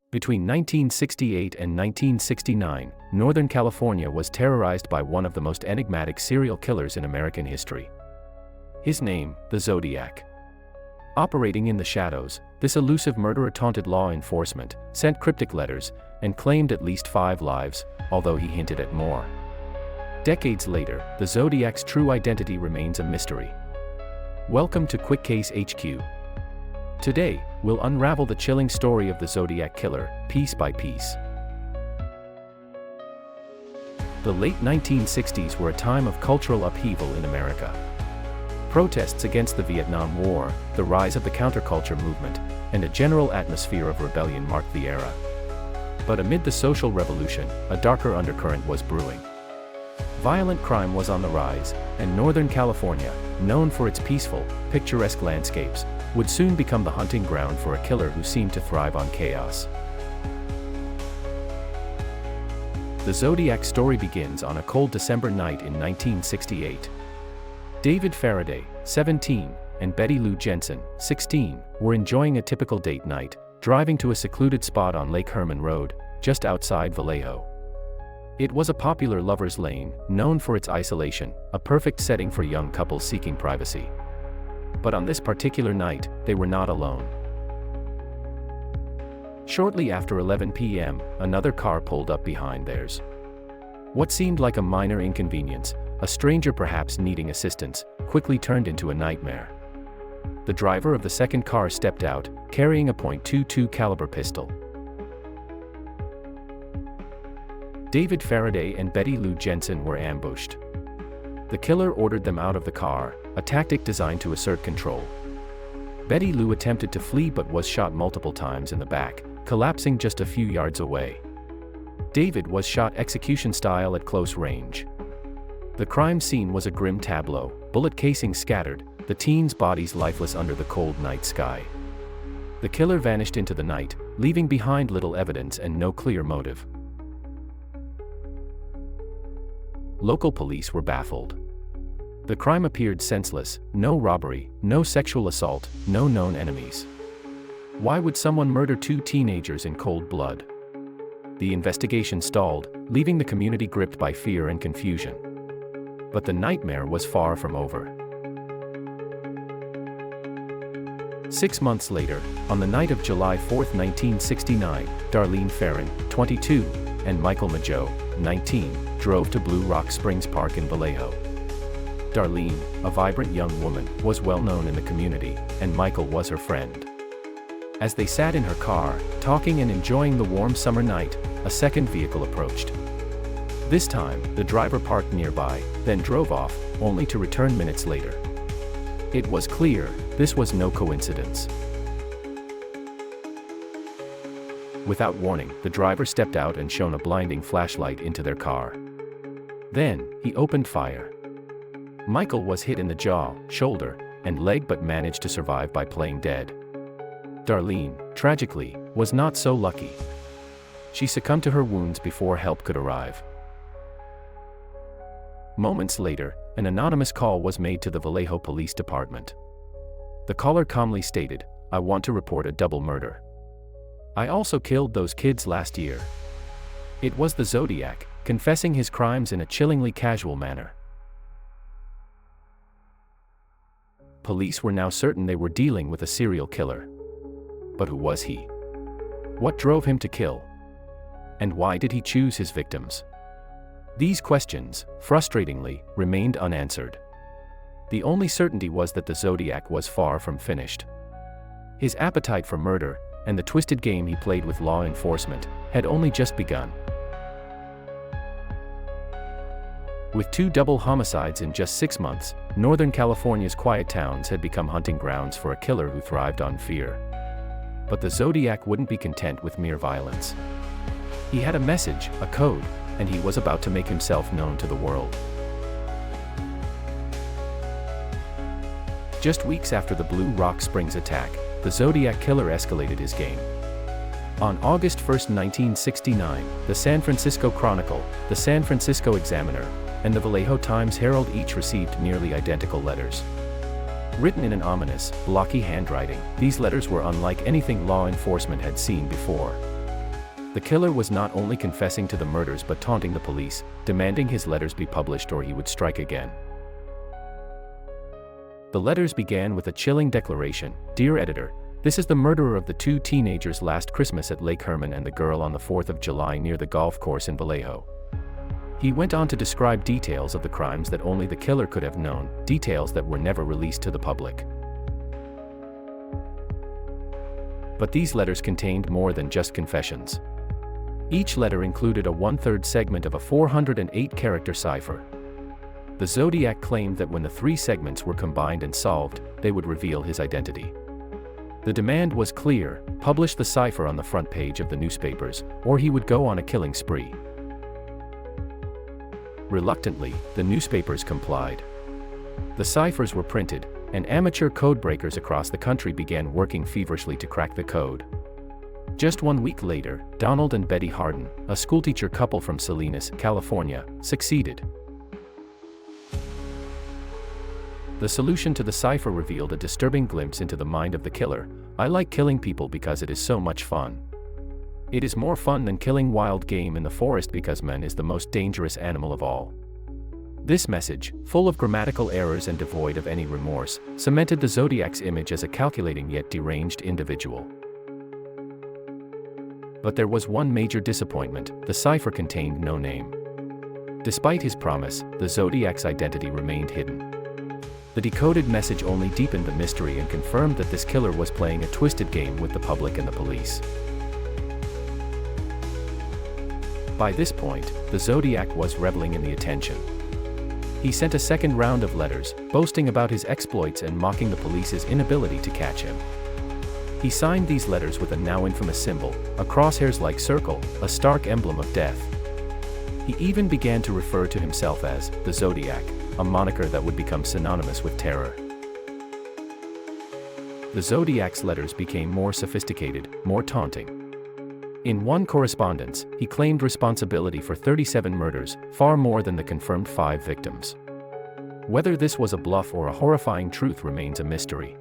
Between 1968 and 1969, Northern California was terrorized by one of the most enigmatic serial killers in American history. His name, the Zodiac. Operating in the shadows, this elusive murderer taunted law enforcement, sent cryptic letters, and claimed at least 5 lives, although he hinted at more. Decades later, the Zodiac's true identity remains a mystery. Welcome to Quick Case HQ. Today, we'll unravel the chilling story of the Zodiac Killer, piece by piece. The late 1960s were a time of cultural upheaval in America. Protests against the Vietnam War, the rise of the counterculture movement, and a general atmosphere of rebellion marked the era. But amid the social revolution, a darker undercurrent was brewing. Violent crime was on the rise, and Northern California, known for its peaceful, picturesque landscapes, would soon become the hunting ground for a killer who seemed to thrive on chaos. The Zodiac story begins on a cold December night in 1968. David Faraday, 17, and Betty Lou Jensen, 16, were enjoying a typical date night, driving to a secluded spot on Lake Herman Road, just outside Vallejo. It was a popular lover's lane, known for its isolation, a perfect setting for young couples seeking privacy. But on this particular night, they were not alone. Shortly after 11 p.m., another car pulled up behind theirs. What seemed like a minor inconvenience, a stranger perhaps needing assistance, quickly turned into a nightmare. The driver of the second car stepped out, carrying a .22 caliber pistol. David Faraday and Betty Lou Jensen were ambushed. The killer ordered them out of the car, a tactic designed to assert control. Betty Lou attempted to flee but was shot multiple times in the back, collapsing just a few yards away. David was shot execution style at close range. The crime scene was a grim tableau, bullet casings scattered, the teens' bodies lifeless under the cold night sky. The killer vanished into the night, leaving behind little evidence and no clear motive. Local police were baffled. The crime appeared senseless, no robbery, no sexual assault, no known enemies. Why would someone murder 2 teenagers in cold blood? The investigation stalled, leaving the community gripped by fear and confusion. But the nightmare was far from over. 6 months later, on the night of July 4, 1969, Darlene Farron, 22, and Michael Mageau, 19, drove to Blue Rock Springs Park in Vallejo. Darlene, a vibrant young woman, was well known in the community, and Michael was her friend. As they sat in her car, talking and enjoying the warm summer night, a second vehicle approached. This time, the driver parked nearby, then drove off, only to return minutes later. It was clear, this was no coincidence. Without warning, the driver stepped out and shone a blinding flashlight into their car. Then, he opened fire. Michael was hit in the jaw, shoulder, and leg but managed to survive by playing dead. Darlene, tragically, was not so lucky. She succumbed to her wounds before help could arrive. Moments later, an anonymous call was made to the Vallejo Police Department. The caller calmly stated, "I want to report a double murder. I also killed those kids last year." It was the Zodiac, confessing his crimes in a chillingly casual manner. Police were now certain they were dealing with a serial killer. But who was he? What drove him to kill? And why did he choose his victims? These questions, frustratingly, remained unanswered. The only certainty was that the Zodiac was far from finished. His appetite for murder, and the twisted game he played with law enforcement, had only just begun. With 2 double homicides in just 6 months, Northern California's quiet towns had become hunting grounds for a killer who thrived on fear. But the Zodiac wouldn't be content with mere violence. He had a message, a code, and he was about to make himself known to the world. Just weeks after the Blue Rock Springs attack, the Zodiac Killer escalated his game. On August 1, 1969, the San Francisco Chronicle, the San Francisco Examiner, and the Vallejo Times-Herald each received nearly identical letters. Written in an ominous, blocky handwriting, these letters were unlike anything law enforcement had seen before. The killer was not only confessing to the murders but taunting the police, demanding his letters be published or he would strike again. The letters began with a chilling declaration: "Dear editor, this is the murderer of the 2 teenagers last Christmas at Lake Herman and the girl on the 4th of July near the golf course in Vallejo." He went on to describe details of the crimes that only the killer could have known, details that were never released to the public. But these letters contained more than just confessions. Each letter included a 1/3 segment of a 408-character cipher. The Zodiac claimed that when the 3 segments were combined and solved, they would reveal his identity. The demand was clear: publish the cipher on the front page of the newspapers, or he would go on a killing spree. Reluctantly, the newspapers complied. The ciphers were printed, and amateur codebreakers across the country began working feverishly to crack the code. Just 1 week later, Donald and Betty Harden, a schoolteacher couple from Salinas, California, succeeded. The solution to the cipher revealed a disturbing glimpse into the mind of the killer: "I like killing people because it is so much fun. It is more fun than killing wild game in the forest because man is the most dangerous animal of all." This message, full of grammatical errors and devoid of any remorse, cemented the Zodiac's image as a calculating yet deranged individual. But there was one major disappointment: the cipher contained no name. Despite his promise, the Zodiac's identity remained hidden. The decoded message only deepened the mystery and confirmed that this killer was playing a twisted game with the public and the police. By this point, the Zodiac was reveling in the attention. He sent a second round of letters, boasting about his exploits and mocking the police's inability to catch him. He signed these letters with a now infamous symbol, a crosshairs-like circle, a stark emblem of death. He even began to refer to himself as the Zodiac, a moniker that would become synonymous with terror. The Zodiac's letters became more sophisticated, more taunting. In one correspondence, he claimed responsibility for 37 murders, far more than the confirmed 5 victims. Whether this was a bluff or a horrifying truth remains a mystery.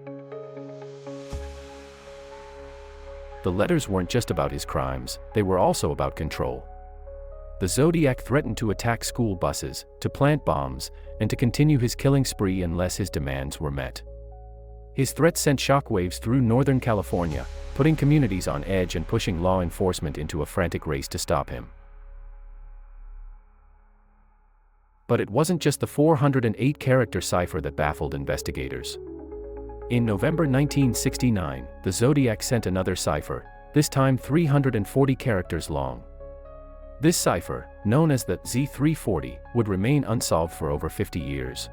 The letters weren't just about his crimes, they were also about control. The Zodiac threatened to attack school buses, to plant bombs, and to continue his killing spree unless his demands were met. His threats sent shockwaves through Northern California, putting communities on edge and pushing law enforcement into a frantic race to stop him. But it wasn't just the 408-character cipher that baffled investigators. In November 1969, the Zodiac sent another cipher, this time 340 characters long. This cipher, known as the Z340, would remain unsolved for over 50 years.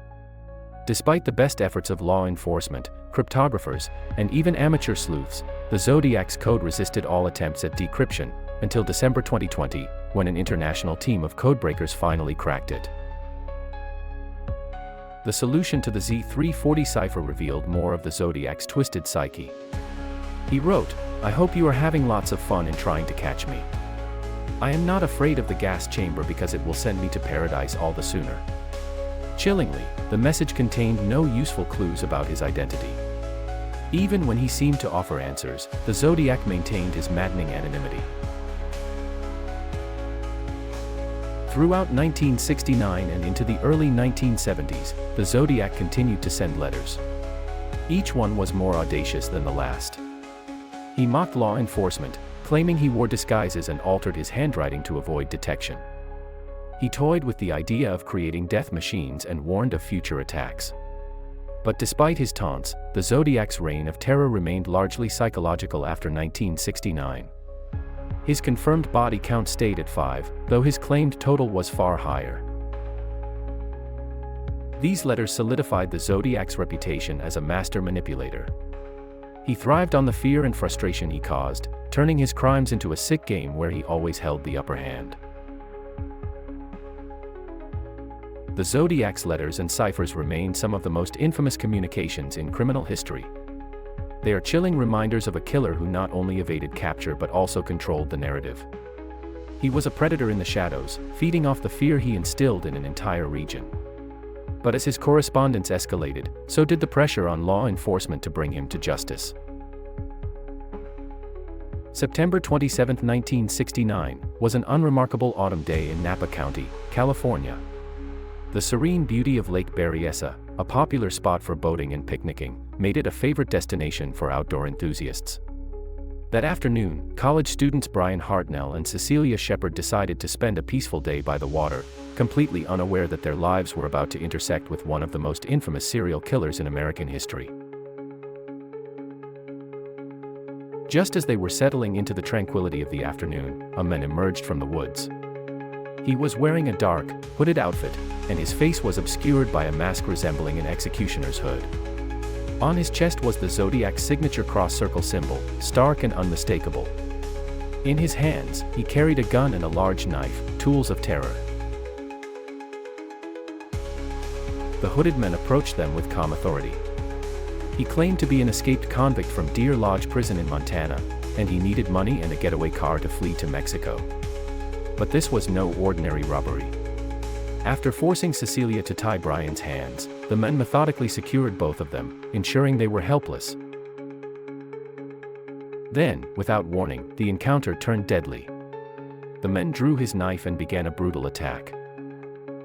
Despite the best efforts of law enforcement, cryptographers, and even amateur sleuths, the Zodiac's code resisted all attempts at decryption, until December 2020, when an international team of codebreakers finally cracked it. The solution to the Z340 cipher revealed more of the Zodiac's twisted psyche. He wrote, "I hope you are having lots of fun in trying to catch me. I am not afraid of the gas chamber because it will send me to paradise all the sooner." Chillingly, the message contained no useful clues about his identity. Even when he seemed to offer answers, the Zodiac maintained his maddening anonymity. Throughout 1969 and into the early 1970s, the Zodiac continued to send letters. Each one was more audacious than the last. He mocked law enforcement, claiming he wore disguises and altered his handwriting to avoid detection. He toyed with the idea of creating death machines and warned of future attacks. But despite his taunts, the Zodiac's reign of terror remained largely psychological after 1969. His confirmed body count stayed at 5, though his claimed total was far higher. These letters solidified the Zodiac's reputation as a master manipulator. He thrived on the fear and frustration he caused, turning his crimes into a sick game where he always held the upper hand. The Zodiac's letters and ciphers remain some of the most infamous communications in criminal history. They are chilling reminders of a killer who not only evaded capture but also controlled the narrative. He was a predator in the shadows, feeding off the fear he instilled in an entire region. But as his correspondence escalated, so did the pressure on law enforcement to bring him to justice. September 27, 1969, was an unremarkable autumn day in Napa County, California. The serene beauty of Lake Berryessa, a popular spot for boating and picnicking, made it a favorite destination for outdoor enthusiasts. That afternoon, college students Brian Hartnell and Cecilia Shepard decided to spend a peaceful day by the water, completely unaware that their lives were about to intersect with one of the most infamous serial killers in American history. Just as they were settling into the tranquility of the afternoon, a man emerged from the woods. He was wearing a dark, hooded outfit, and his face was obscured by a mask resembling an executioner's hood. On his chest was the Zodiac signature cross-circle symbol, stark and unmistakable. In his hands, he carried a gun and a large knife, tools of terror. The hooded man approached them with calm authority. He claimed to be an escaped convict from Deer Lodge Prison in Montana, and he needed money and a getaway car to flee to Mexico. But this was no ordinary robbery. After forcing Cecilia to tie Brian's hands, the men methodically secured both of them, ensuring they were helpless. Then, without warning, the encounter turned deadly. The men drew his knife and began a brutal attack.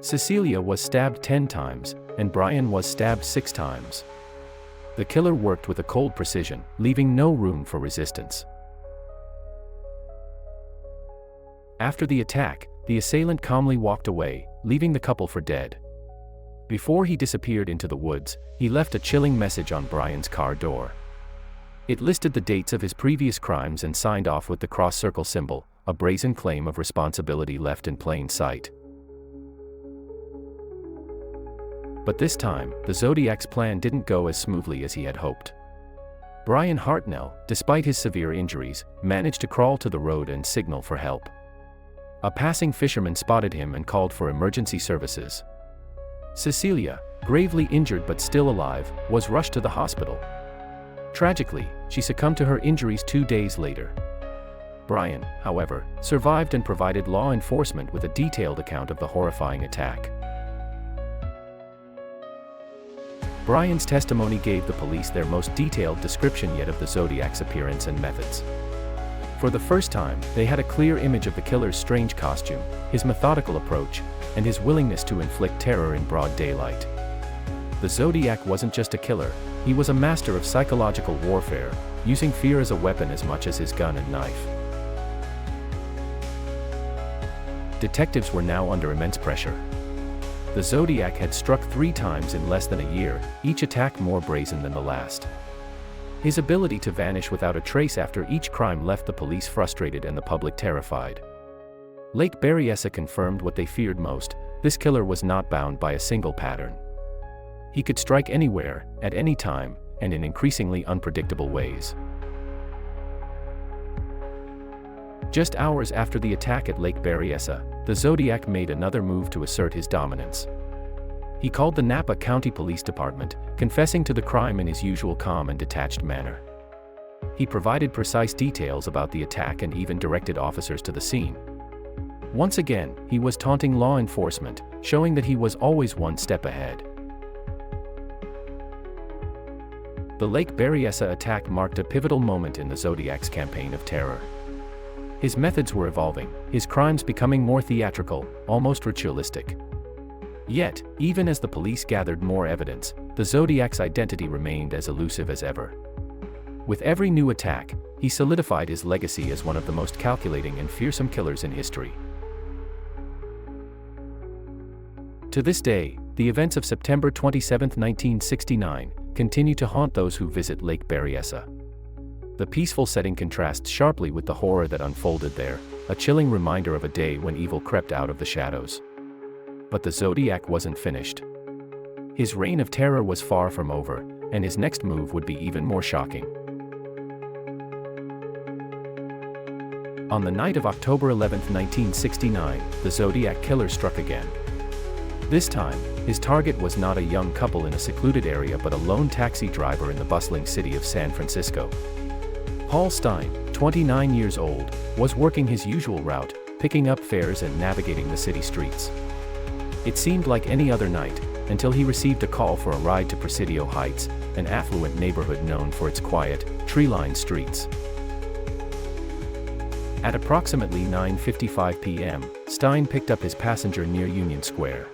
Cecilia was stabbed 10 times, and Brian was stabbed 6 times. The killer worked with a cold precision, leaving no room for resistance. After the attack, the assailant calmly walked away, leaving the couple for dead. Before he disappeared into the woods, he left a chilling message on Brian's car door. It listed the dates of his previous crimes and signed off with the cross-circle symbol, a brazen claim of responsibility left in plain sight. But this time, the Zodiac's plan didn't go as smoothly as he had hoped. Brian Hartnell, despite his severe injuries, managed to crawl to the road and signal for help. A passing fisherman spotted him and called for emergency services. Cecilia, gravely injured but still alive, was rushed to the hospital. Tragically, she succumbed to her injuries 2 days later. Brian, however, survived and provided law enforcement with a detailed account of the horrifying attack. Brian's testimony gave the police their most detailed description yet of the Zodiac's appearance and methods. For the first time, they had a clear image of the killer's strange costume, his methodical approach, and his willingness to inflict terror in broad daylight. The Zodiac wasn't just a killer, he was a master of psychological warfare, using fear as a weapon as much as his gun and knife. Detectives were now under immense pressure. The Zodiac had struck 3 times in less than a year, each attack more brazen than the last. His ability to vanish without a trace after each crime left the police frustrated and the public terrified. Lake Berryessa confirmed what they feared most: this killer was not bound by a single pattern. He could strike anywhere, at any time, and in increasingly unpredictable ways. Just hours after the attack at Lake Berryessa, the Zodiac made another move to assert his dominance. He called the Napa County Police Department, confessing to the crime in his usual calm and detached manner. He provided precise details about the attack and even directed officers to the scene. Once again, he was taunting law enforcement, showing that he was always one step ahead. The Lake Berryessa attack marked a pivotal moment in the Zodiac's campaign of terror. His methods were evolving, his crimes becoming more theatrical, almost ritualistic. Yet, even as the police gathered more evidence, the Zodiac's identity remained as elusive as ever. With every new attack, he solidified his legacy as one of the most calculating and fearsome killers in history. To this day, the events of September 27, 1969, continue to haunt those who visit Lake Berryessa. The peaceful setting contrasts sharply with the horror that unfolded there, a chilling reminder of a day when evil crept out of the shadows. But the Zodiac wasn't finished. His reign of terror was far from over, and his next move would be even more shocking. On the night of October 11, 1969, the Zodiac Killer struck again. This time, his target was not a young couple in a secluded area but a lone taxi driver in the bustling city of San Francisco. Paul Stein, 29 years old, was working his usual route, picking up fares and navigating the city streets. It seemed like any other night, until he received a call for a ride to Presidio Heights, an affluent neighborhood known for its quiet, tree-lined streets. At approximately 9:55 p.m., Stein picked up his passenger near Union Square.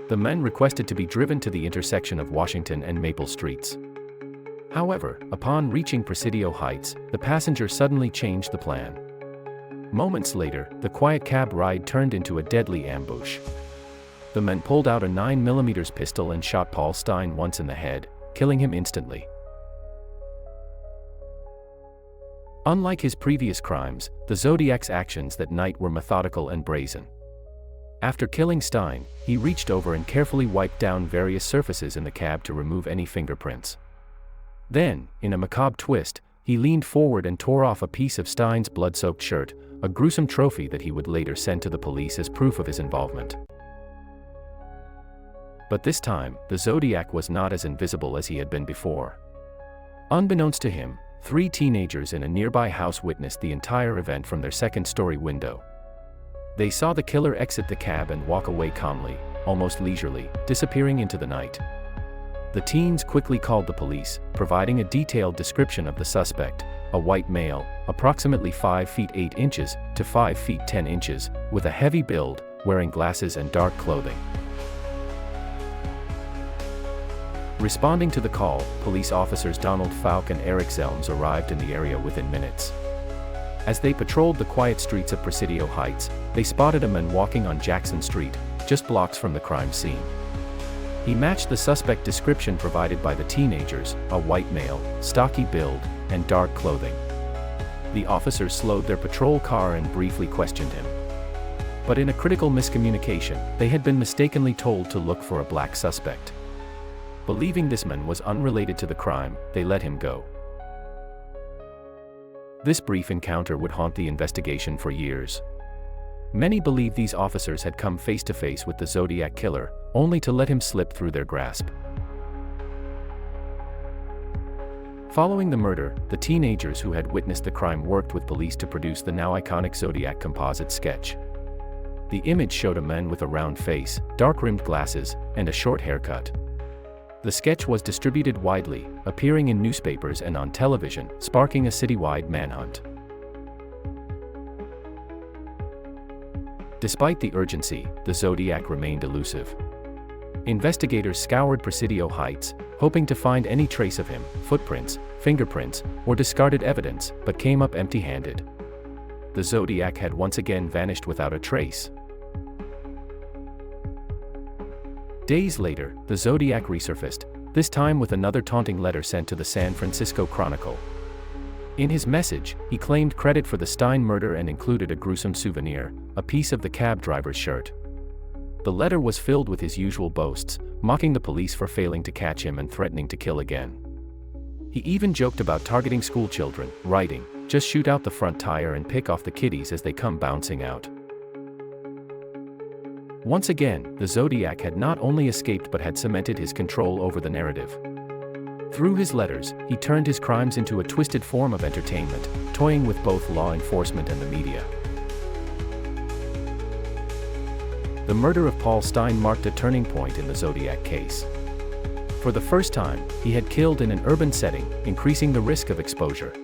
The men requested to be driven to the intersection of Washington and Maple Streets. However, upon reaching Presidio Heights, the passenger suddenly changed the plan. Moments later, the quiet cab ride turned into a deadly ambush. The men pulled out a 9mm pistol and shot Paul Stein once in the head, killing him instantly. Unlike his previous crimes, the Zodiac's actions that night were methodical and brazen. After killing Stein, he reached over and carefully wiped down various surfaces in the cab to remove any fingerprints. Then, in a macabre twist, he leaned forward and tore off a piece of Stein's blood-soaked shirt, a gruesome trophy that he would later send to the police as proof of his involvement. But this time, the Zodiac was not as invisible as he had been before. Unbeknownst to him, 3 teenagers in a nearby house witnessed the entire event from their second-story window. They saw the killer exit the cab and walk away calmly, almost leisurely, disappearing into the night. The teens quickly called the police, providing a detailed description of the suspect, a white male, approximately 5 feet 8 inches to 5 feet 10 inches, with a heavy build, wearing glasses and dark clothing. Responding to the call, police officers Donald Falk and Eric Zelms arrived in the area within minutes. As they patrolled the quiet streets of Presidio Heights, they spotted a man walking on Jackson Street, just blocks from the crime scene. He matched the suspect description provided by the teenagers, a white male, stocky build, and dark clothing. The officers slowed their patrol car and briefly questioned him. But in a critical miscommunication, they had been mistakenly told to look for a black suspect. Believing this man was unrelated to the crime, they let him go. This brief encounter would haunt the investigation for years. Many believe these officers had come face to face with the Zodiac Killer, only to let him slip through their grasp. Following the murder, the teenagers who had witnessed the crime worked with police to produce the now iconic Zodiac composite sketch. The image showed a man with a round face, dark-rimmed glasses, and a short haircut. The sketch was distributed widely, appearing in newspapers and on television, sparking a citywide manhunt. Despite the urgency, the Zodiac remained elusive. Investigators scoured Presidio Heights, hoping to find any trace of him, footprints, fingerprints, or discarded evidence, but came up empty-handed. The Zodiac had once again vanished without a trace. Days later, the Zodiac resurfaced, this time with another taunting letter sent to the San Francisco Chronicle. In his message, he claimed credit for the Stein murder and included a gruesome souvenir, a piece of the cab driver's shirt. The letter was filled with his usual boasts, mocking the police for failing to catch him and threatening to kill again. He even joked about targeting school children, writing, "Just shoot out the front tire and pick off the kiddies as they come bouncing out." Once again, the Zodiac had not only escaped but had cemented his control over the narrative. Through his letters, he turned his crimes into a twisted form of entertainment, toying with both law enforcement and the media. The murder of Paul Stein marked a turning point in the Zodiac case. For the first time, he had killed in an urban setting, increasing the risk of exposure.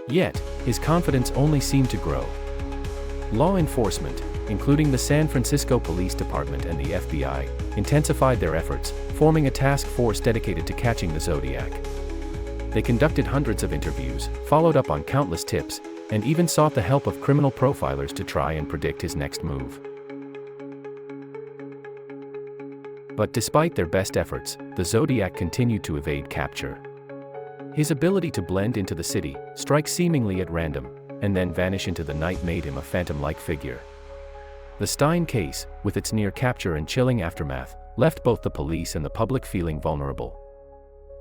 Yet, his confidence only seemed to grow. Law enforcement, including the San Francisco Police Department and the FBI, intensified their efforts, forming a task force dedicated to catching the Zodiac. They conducted hundreds of interviews, followed up on countless tips, and even sought the help of criminal profilers to try and predict his next move. But despite their best efforts, the Zodiac continued to evade capture. His ability to blend into the city, strike seemingly at random, and then vanish into the night made him a phantom-like figure. The Stein case, with its near capture and chilling aftermath, left both the police and the public feeling vulnerable.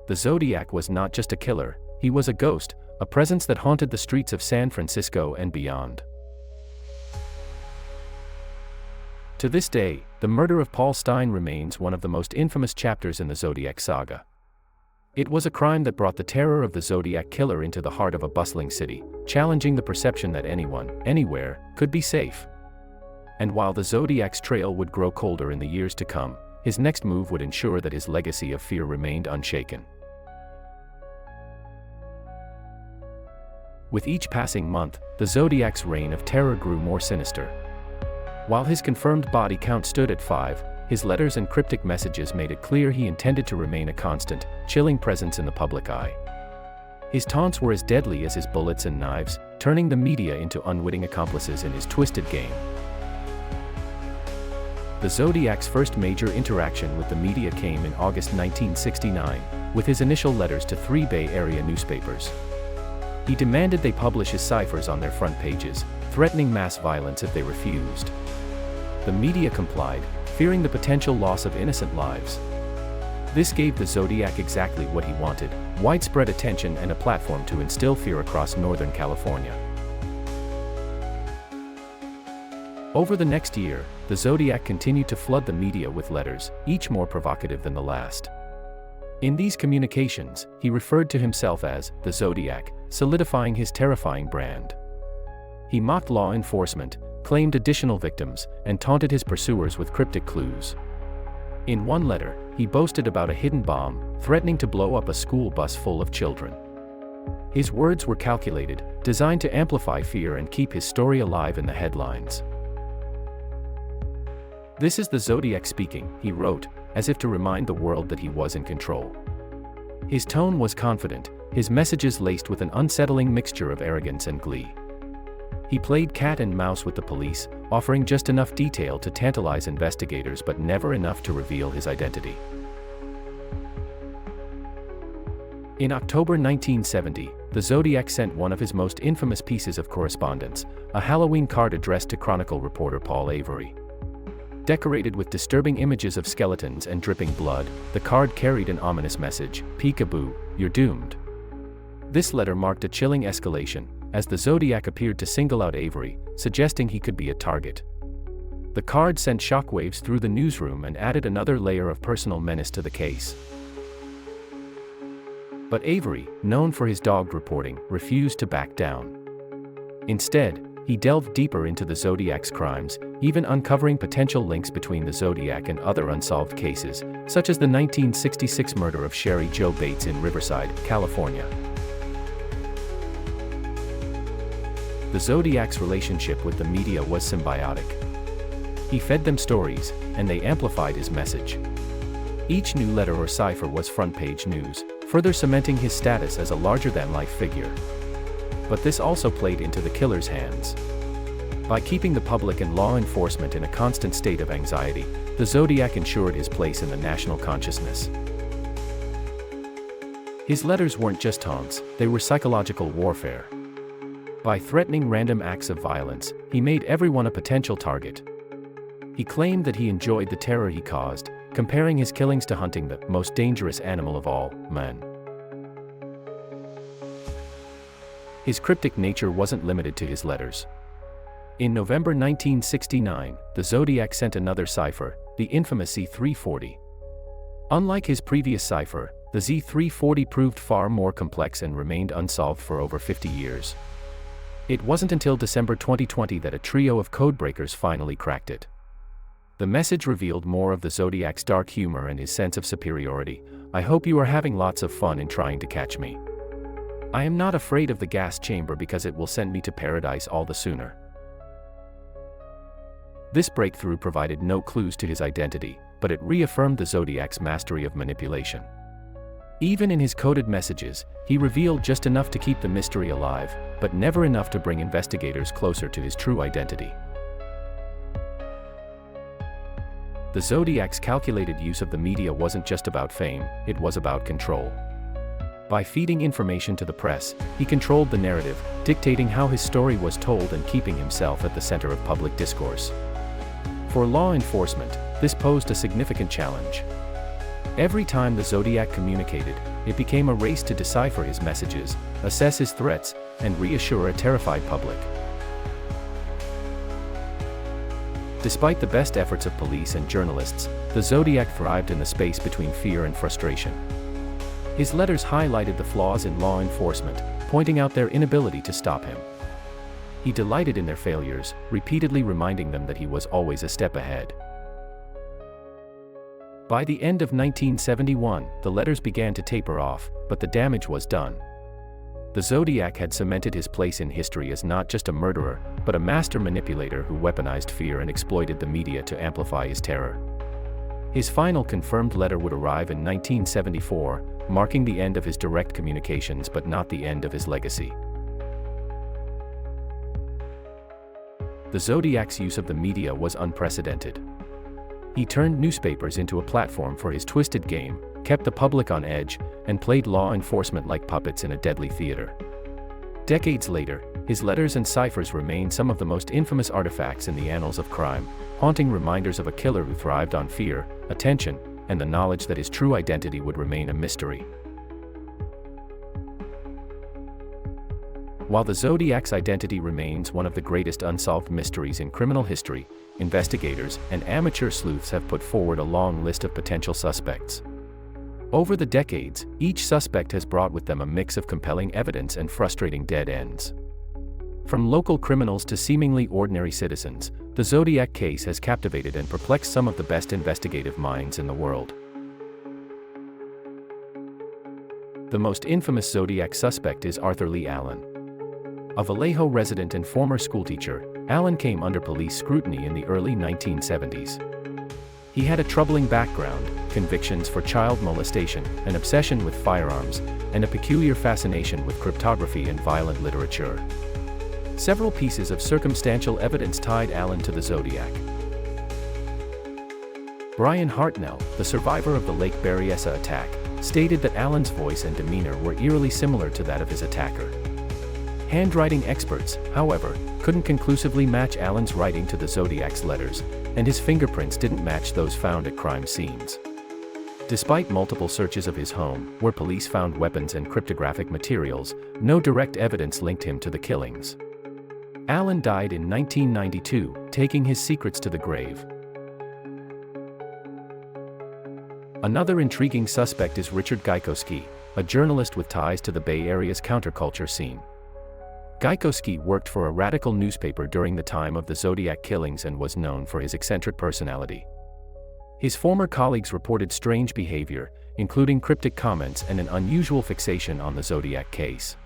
The Zodiac was not just a killer, he was a ghost, a presence that haunted the streets of San Francisco and beyond. To this day, the murder of Paul Stein remains one of the most infamous chapters in the Zodiac saga. It was a crime that brought the terror of the Zodiac Killer into the heart of a bustling city, challenging the perception that anyone, anywhere, could be safe. And while the Zodiac's trail would grow colder in the years to come, his next move would ensure that his legacy of fear remained unshaken. With each passing month, the Zodiac's reign of terror grew more sinister. While his confirmed body count stood at 5, his letters and cryptic messages made it clear he intended to remain a constant, chilling presence in the public eye. His taunts were as deadly as his bullets and knives, turning the media into unwitting accomplices in his twisted game. The Zodiac's first major interaction with the media came in August 1969, with his initial letters to 3 Bay Area newspapers. He demanded they publish his ciphers on their front pages, threatening mass violence if they refused. The media complied, fearing the potential loss of innocent lives. This gave the Zodiac exactly what he wanted: widespread attention and a platform to instill fear across Northern California. Over the next year, the Zodiac continued to flood the media with letters, each more provocative than the last. In these communications, he referred to himself as the Zodiac, solidifying his terrifying brand. He mocked law enforcement, claimed additional victims, and taunted his pursuers with cryptic clues. In one letter, he boasted about a hidden bomb, threatening to blow up a school bus full of children. His words were calculated, designed to amplify fear and keep his story alive in the headlines. "This is the Zodiac speaking," he wrote, as if to remind the world that he was in control. His tone was confident, his messages laced with an unsettling mixture of arrogance and glee. He played cat and mouse with the police, offering just enough detail to tantalize investigators but never enough to reveal his identity. In October 1970, the Zodiac sent one of his most infamous pieces of correspondence, a Halloween card addressed to Chronicle reporter Paul Avery. Decorated with disturbing images of skeletons and dripping blood, the card carried an ominous message: "Peekaboo, you're doomed." This letter marked a chilling escalation, as the Zodiac appeared to single out Avery, suggesting he could be a target. The card sent shockwaves through the newsroom and added another layer of personal menace to the case. But Avery, known for his dogged reporting, refused to back down. Instead, he delved deeper into the Zodiac's crimes, even uncovering potential links between the Zodiac and other unsolved cases, such as the 1966 murder of Sherry Jo Bates in Riverside, California. The Zodiac's relationship with the media was symbiotic. He fed them stories, and they amplified his message. Each new letter or cipher was front-page news, further cementing his status as a larger-than-life figure. But this also played into the killer's hands. By keeping the public and law enforcement in a constant state of anxiety, the Zodiac ensured his place in the national consciousness. His letters weren't just taunts, they were psychological warfare. By threatening random acts of violence, he made everyone a potential target. He claimed that he enjoyed the terror he caused, comparing his killings to hunting the most dangerous animal of all, man. His cryptic nature wasn't limited to his letters. In November 1969, the Zodiac sent another cipher, the infamous Z340. Unlike his previous cipher, the Z340 proved far more complex and remained unsolved for over 50 years. It wasn't until December 2020 that a trio of codebreakers finally cracked it. The message revealed more of the Zodiac's dark humor and his sense of superiority. "I hope you are having lots of fun in trying to catch me. I am not afraid of the gas chamber because it will send me to paradise all the sooner." This breakthrough provided no clues to his identity, but it reaffirmed the Zodiac's mastery of manipulation. Even in his coded messages, he revealed just enough to keep the mystery alive, but never enough to bring investigators closer to his true identity. The Zodiac's calculated use of the media wasn't just about fame, it was about control. By feeding information to the press, he controlled the narrative, dictating how his story was told and keeping himself at the center of public discourse. For law enforcement, this posed a significant challenge. Every time the Zodiac communicated, it became a race to decipher his messages, assess his threats, and reassure a terrified public. Despite the best efforts of police and journalists, the Zodiac thrived in the space between fear and frustration. His letters highlighted the flaws in law enforcement, pointing out their inability to stop him. He delighted in their failures, repeatedly reminding them that he was always a step ahead. By the end of 1971, the letters began to taper off, but the damage was done. The The Zodiac had cemented his place in history as not just a murderer, but a master manipulator who weaponized fear and exploited the media to amplify his terror. His final confirmed letter would arrive in 1974, marking the end of his direct communications but not the end of his legacy. The Zodiac's use of the media was unprecedented. He turned newspapers into a platform for his twisted game, kept the public on edge, and played law enforcement like puppets in a deadly theater. Decades later, his letters and ciphers remain some of the most infamous artifacts in the annals of crime, haunting reminders of a killer who thrived on fear, attention, and the knowledge that his true identity would remain a mystery. While the Zodiac's identity remains one of the greatest unsolved mysteries in criminal history, investigators and amateur sleuths have put forward a long list of potential suspects. Over the decades, each suspect has brought with them a mix of compelling evidence and frustrating dead ends. From local criminals to seemingly ordinary citizens, the Zodiac case has captivated and perplexed some of the best investigative minds in the world. The most infamous Zodiac suspect is Arthur Lee Allen. A Vallejo resident and former schoolteacher, Allen came under police scrutiny in the early 1970s. He had a troubling background, convictions for child molestation, an obsession with firearms, and a peculiar fascination with cryptography and violent literature. Several pieces of circumstantial evidence tied Allen to the Zodiac. Brian Hartnell, the survivor of the Lake Berryessa attack, stated that Allen's voice and demeanor were eerily similar to that of his attacker. Handwriting experts, however, couldn't conclusively match Allen's writing to the Zodiac's letters, and his fingerprints didn't match those found at crime scenes. Despite multiple searches of his home, where police found weapons and cryptographic materials, no direct evidence linked him to the killings. Allen died in 1992, taking his secrets to the grave. Another intriguing suspect is Richard Gajkowski, a journalist with ties to the Bay Area's counterculture scene. Gajkowski worked for a radical newspaper during the time of the Zodiac killings and was known for his eccentric personality. His former colleagues reported strange behavior, including cryptic comments and an unusual fixation on the Zodiac case.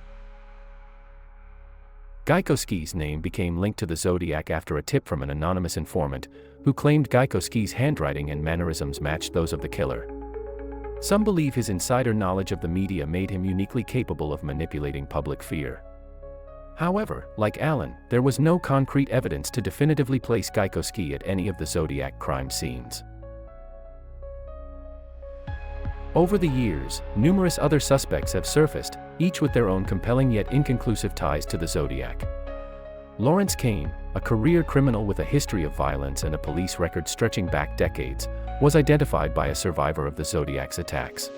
Gajkowski's name became linked to the Zodiac after a tip from an anonymous informant, who claimed Gajkowski's handwriting and mannerisms matched those of the killer. Some believe his insider knowledge of the media made him uniquely capable of manipulating public fear. However, like Allen, there was no concrete evidence to definitively place Gajkowski at any of the Zodiac crime scenes. Over the years, numerous other suspects have surfaced, each with their own compelling yet inconclusive ties to the Zodiac. Lawrence Kane, a career criminal with a history of violence and a police record stretching back decades, was identified by a survivor of the Zodiac's attacks.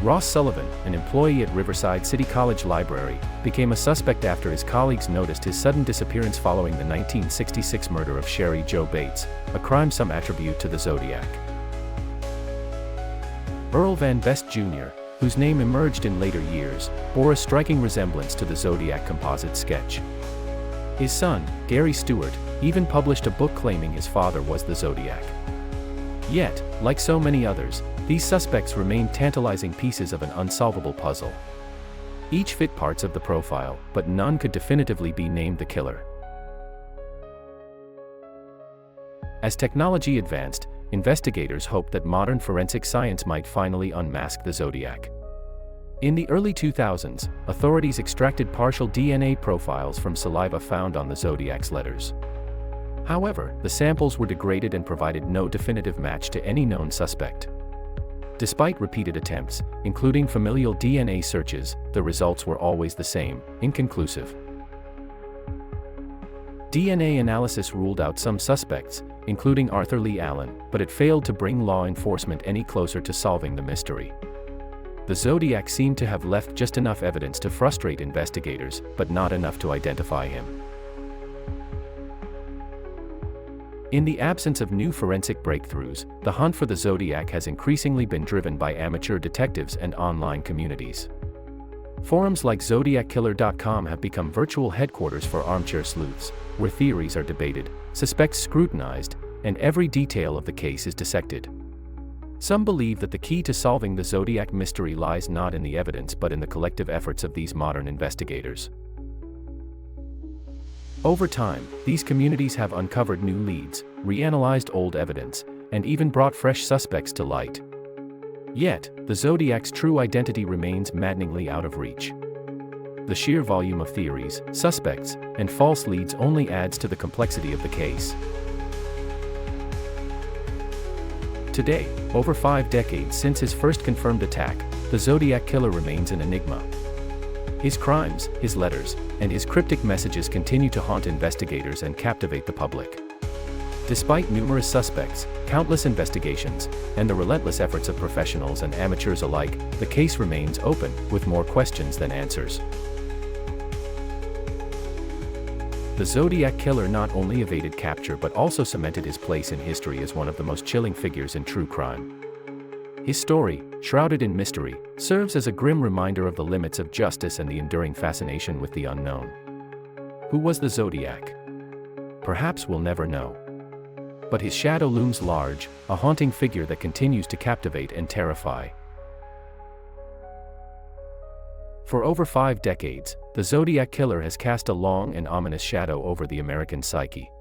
Ross Sullivan, an employee at Riverside City College Library, became a suspect after his colleagues noticed his sudden disappearance following the 1966 murder of Sherry Jo Bates, a crime some attribute to the Zodiac. Earl Van Best Jr., whose name emerged in later years, bore a striking resemblance to the Zodiac composite sketch. His son, Gary Stewart, even published a book claiming his father was the Zodiac. Yet, like so many others, these suspects remain tantalizing pieces of an unsolvable puzzle. Each fit parts of the profile, but none could definitively be named the killer. As technology advanced, investigators hoped that modern forensic science might finally unmask the Zodiac. In the early 2000s, authorities extracted partial DNA profiles from saliva found on the Zodiac's letters. However, the samples were degraded and provided no definitive match to any known suspect. Despite repeated attempts, including familial DNA searches, the results were always the same, inconclusive. DNA analysis ruled out some suspects, including Arthur Lee Allen, but it failed to bring law enforcement any closer to solving the mystery. The Zodiac seemed to have left just enough evidence to frustrate investigators, but not enough to identify him. In the absence of new forensic breakthroughs, the hunt for the Zodiac has increasingly been driven by amateur detectives and online communities. Forums like ZodiacKiller.com have become virtual headquarters for armchair sleuths, where theories are debated, suspects scrutinized, and every detail of the case is dissected. Some believe that the key to solving the Zodiac mystery lies not in the evidence but in the collective efforts of these modern investigators. Over time, these communities have uncovered new leads, reanalyzed old evidence, and even brought fresh suspects to light. Yet, the Zodiac's true identity remains maddeningly out of reach. The sheer volume of theories, suspects, and false leads only adds to the complexity of the case. Today, over 5 decades since his first confirmed attack, the Zodiac Killer remains an enigma. His crimes, his letters, and his cryptic messages continue to haunt investigators and captivate the public. Despite numerous suspects, countless investigations, and the relentless efforts of professionals and amateurs alike, the case remains open, with more questions than answers. The Zodiac Killer not only evaded capture but also cemented his place in history as one of the most chilling figures in true crime. His story, shrouded in mystery, serves as a grim reminder of the limits of justice and the enduring fascination with the unknown. Who was the Zodiac? Perhaps we'll never know. But his shadow looms large, a haunting figure that continues to captivate and terrify. For over 5 decades, the Zodiac Killer has cast a long and ominous shadow over the American psyche.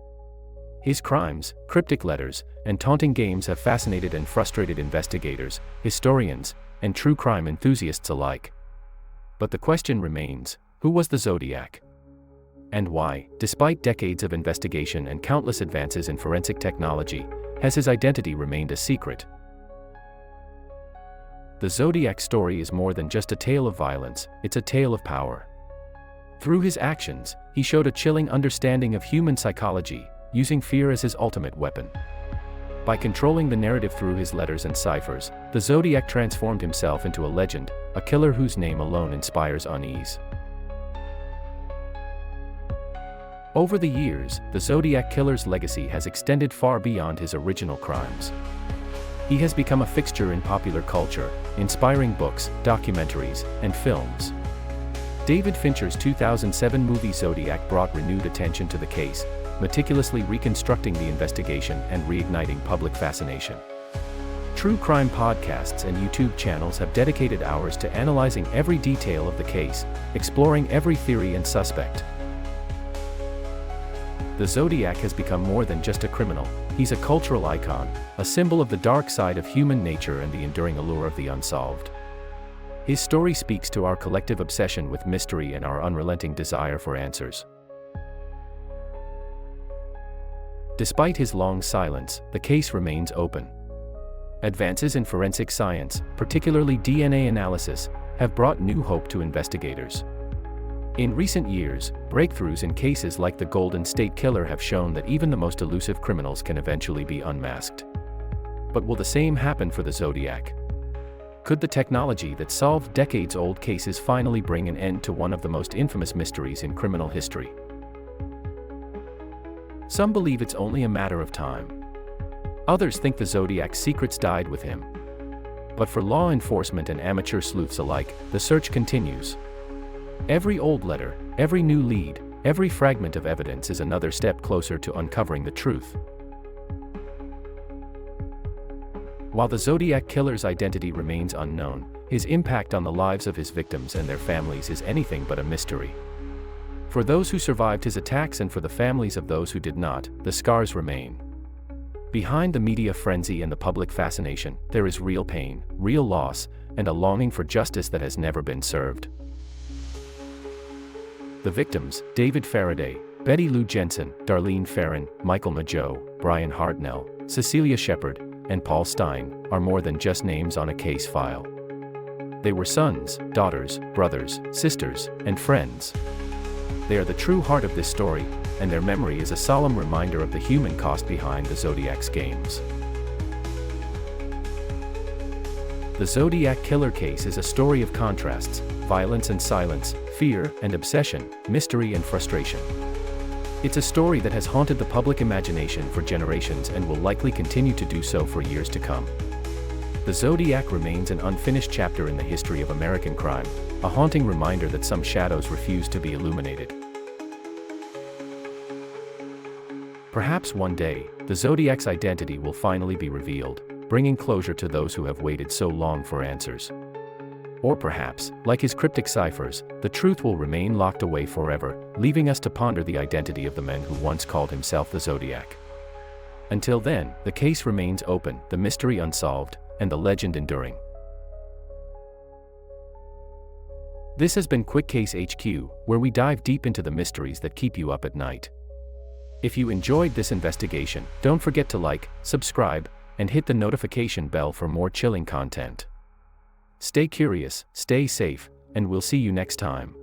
His crimes, cryptic letters, and taunting games have fascinated and frustrated investigators, historians, and true crime enthusiasts alike. But the question remains, who was the Zodiac? And why, despite decades of investigation and countless advances in forensic technology, has his identity remained a secret? The Zodiac story is more than just a tale of violence, it's a tale of power. Through his actions, he showed a chilling understanding of human psychology, using fear as his ultimate weapon. By controlling the narrative through his letters and ciphers, the Zodiac transformed himself into a legend, a killer whose name alone inspires unease. Over the years, the Zodiac Killer's legacy has extended far beyond his original crimes. He has become a fixture in popular culture, inspiring books, documentaries, and films. David Fincher's 2007 movie Zodiac brought renewed attention to the case, meticulously reconstructing the investigation and reigniting public fascination. True crime podcasts and YouTube channels have dedicated hours to analyzing every detail of the case, exploring every theory and suspect. The Zodiac has become more than just a criminal, he's a cultural icon, a symbol of the dark side of human nature and the enduring allure of the unsolved. His story speaks to our collective obsession with mystery and our unrelenting desire for answers. Despite his long silence, the case remains open. Advances in forensic science, particularly DNA analysis, have brought new hope to investigators. In recent years, breakthroughs in cases like the Golden State Killer have shown that even the most elusive criminals can eventually be unmasked. But will the same happen for the Zodiac? Could the technology that solved decades-old cases finally bring an end to one of the most infamous mysteries in criminal history? Some believe it's only a matter of time. Others think the Zodiac's secrets died with him. But for law enforcement and amateur sleuths alike, the search continues. Every old letter, every new lead, every fragment of evidence is another step closer to uncovering the truth. While the Zodiac Killer's identity remains unknown, his impact on the lives of his victims and their families is anything but a mystery. For those who survived his attacks and for the families of those who did not, the scars remain. Behind the media frenzy and the public fascination, there is real pain, real loss, and a longing for justice that has never been served. The victims, David Faraday, Betty Lou Jensen, Darlene Ferrin, Michael Mageau, Brian Hartnell, Cecilia Shepard, and Paul Stein, are more than just names on a case file. They were sons, daughters, brothers, sisters, and friends. They are the true heart of this story, and their memory is a solemn reminder of the human cost behind the Zodiac's games. The Zodiac Killer case is a story of contrasts, violence and silence, fear and obsession, mystery and frustration. It's a story that has haunted the public imagination for generations and will likely continue to do so for years to come. The Zodiac remains an unfinished chapter in the history of American crime, a haunting reminder that some shadows refuse to be illuminated. Perhaps one day, the Zodiac's identity will finally be revealed, bringing closure to those who have waited so long for answers. Or perhaps, like his cryptic ciphers, the truth will remain locked away forever, leaving us to ponder the identity of the man who once called himself the Zodiac. Until then, the case remains open, the mystery unsolved, and the legend enduring. This has been Quick Case HQ, where we dive deep into the mysteries that keep you up at night. If you enjoyed this investigation, don't forget to like, subscribe, and hit the notification bell for more chilling content. Stay curious, stay safe, and we'll see you next time.